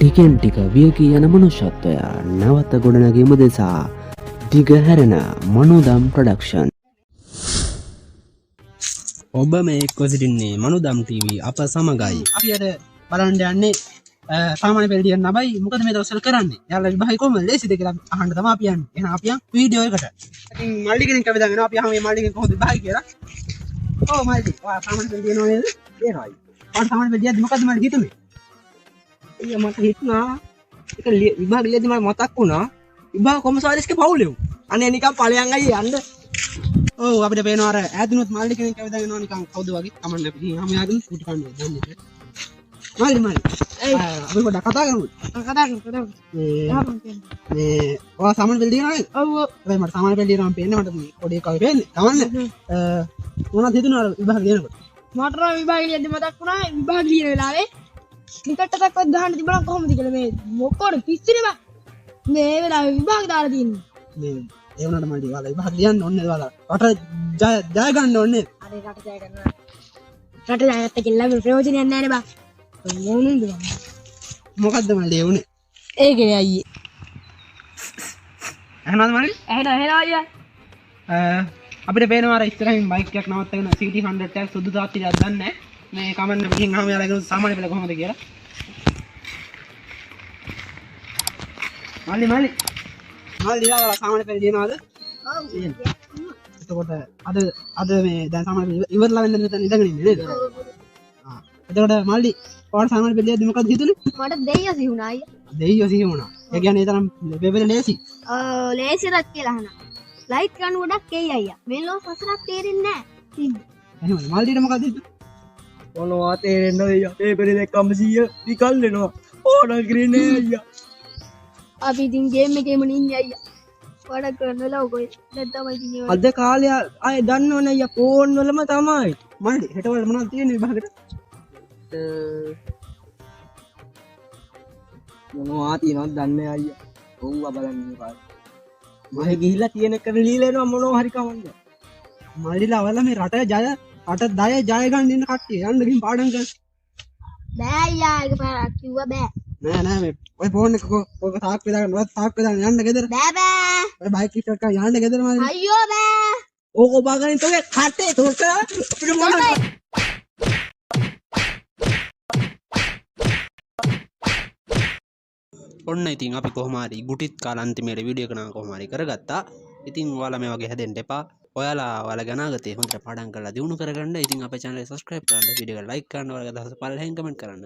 ටිකෙන් ටික වියකී යන මනුෂ්‍යත්වය නැවත ගොඩනැගීම දෙසා දිගහැරෙන මනුදම් ප්‍රොඩක්ෂන්. ඔබ මේ එක්ව සිටින්නේ මනුදම් TV අප සමගයි. අපි අද බලන්න යන්නේ සාමාන්‍ය පෙළදියන් නබයි මොකද මේ දවස්වල කරන්නේ? යාළුවා විභාගය කොහොමද ලේසිද කියලා අහන්න තමයි අපි යන්නේ. එහෙනම් අපි යන් වීඩියෝ එකට. ඉතින් මල්ලි කෙනෙක් අපි දාගෙන අපි අහමු මේ මල්ලි කෙනෙක් කොහොමද විභාගය කියලා. ඔව් මල්ලි. ඔයා සාමාන්‍ය පෙළදියන් නෝනේද? ඒනයි. ඔයාලා සාමාන්‍ය පෙළදියන්ද මොකද්ද මල්ලි හිතුනේ? iya mata hitna itu ibah lihat di mana mataku na ibah komisaris ke Pauleu ane nikah paleyang aja anda ඔව් අපිට පේනවා අර ඈතිනුත් මල්ලි කෙනෙක් ඇවිත් දාගෙන යනවා නිකන් කවුද වගේ කමන්න අපි ගිහින් ආම යාගෙන කුටි කන්නේ දන්නේ නැහැ මල්ලි අපි පොඩ්ඩක් කතා කරමු මේ ඔයා සාමාන්‍ය පෙළ දිනනවා නේද ඔව් ඔව් මට සාමාන්‍ය පෙළ දිනනවා පේන්නේ මට පොඩි එකක් වගේ පේන්නේ කමන්න මොනවද හිතුණා විභාග දෙනකොට මට විභාගය ලියද්දි මතක් වුණා විභාග ලියන වෙලාවේ ටිකට්ටක්වත් ගහන්න තිබුණා කොහොමද කියලා මේ මොකෝර පිස්සිනේ බා මේ වෙලාවේ විභාග දාලා තින්නේ මේ ඒ වුණාට මල්ලි ඔයාලා විභාග ලියන්න ඕනේ ඔයාලා රට ජය ගන්න ඕනේ අර රට ජය ගන්න රට ජයත් කියලා ප්‍රයෝජනයක් නැහැ නේ බා මොනුන්ද මොකද්ද මල්ලි ඒ උනේ ඒකනේ අයියේ එහෙනවද මල්ලි එහෙනම් අයියා අපිට පේනවා අර ඉස්සරහින් බයික් එකක් නවත්තගෙන CT 100 එකක් සුදු තාත්තියක් දන්නේ මේ කමන්න ගිහින් ආම යාලා ගිහුවොත් සාමාන්‍ය පෙළ කොහොමද කියලා මල්ලි යාලා සාමාන්‍ය පෙළ දිනනවද ඔව් එතකොට අද මේ දැන් සාමාන්‍ය පෙළ ඉවරලා වෙන්න මෙතන ඉඳගෙන ඉන්නේ නේද එතකොට මල්ලි ඔයාලා සාමාන්‍ය පෙළ දියද්දි මොකද හිතුනේ මට දෙයියෝ සිහුණා අයියා දෙයියෝ සිහි වුණා ඒ කියන්නේ ඒ තරම් පෙළ ලේසි ලේසියක් කියලා අහනවා ලයිට් ගන්න ගොඩක් එයි අයියා මේ ලෝ සසරක් තේරෙන්නේ නැහැ එහෙමද මල්ලිට මොකද හිතුනේ මොනවා තේරෙන්නේ අයියා පේපරේ දැක්කම 100 විකල් වෙනවා ඕන ග්‍රීනේ අයියා අපි ඉතින් ගේම් එකේම ඉන්නේ අයියා වැඩ කරනවා කොයි දැන් තමයි ඉන්නේ අද කාලේ අය දන්නවනේ අයියා ෆෝන් වලම තමයි මල්ලි හෙට වල මොනවද තියෙන්නේ විභාගෙට මොනවා තියෙනවද දන්නේ අයියා ඔව්වා බලන්න කාලේ මම ගිහිල්ලා තියෙන එක රිලීලා එනවා මොනවා හරි කවන්න මල්ලිලා වල මේ රට ජය ගන්න ඉන්න කට්ටිය යන්න ගිහින් පාඩම් කරන්න බෑ අයියා ඒක පාරක් කිව්වා බෑ නෑ මේ ඔය ෆෝන් එක ඔක තාක් වේදාගෙන වත් තාක් වේදාගෙන යන්න ගෙදර බෑ බෑ ඔය බයික් එකක් යන්න ගෙදර මල්ලි අයියෝ බෑ ඕක බාගනින් තෝගේ කටේ තෝක අපිට මොන ඔන්න ඉතින් අපි කොහොම හරි ගුටිත් කාලා අන්තිමේට වීඩියෝ එක නම් කොහොම හරි කරගත්තා. ඉතින් ඔයාලා මේ වගේ හැදෙන්න එපා. ඔයාලා අනාගතේ හොඳට පාඩම් කරලා දිනු කරගන්න. ඉතින් අපේ channel එක subscribe කරන්න, වීඩියෝ එක like කරන්න, ඔයාලගේ අදහස් පල්ලෙහෙන් comment කරන්න.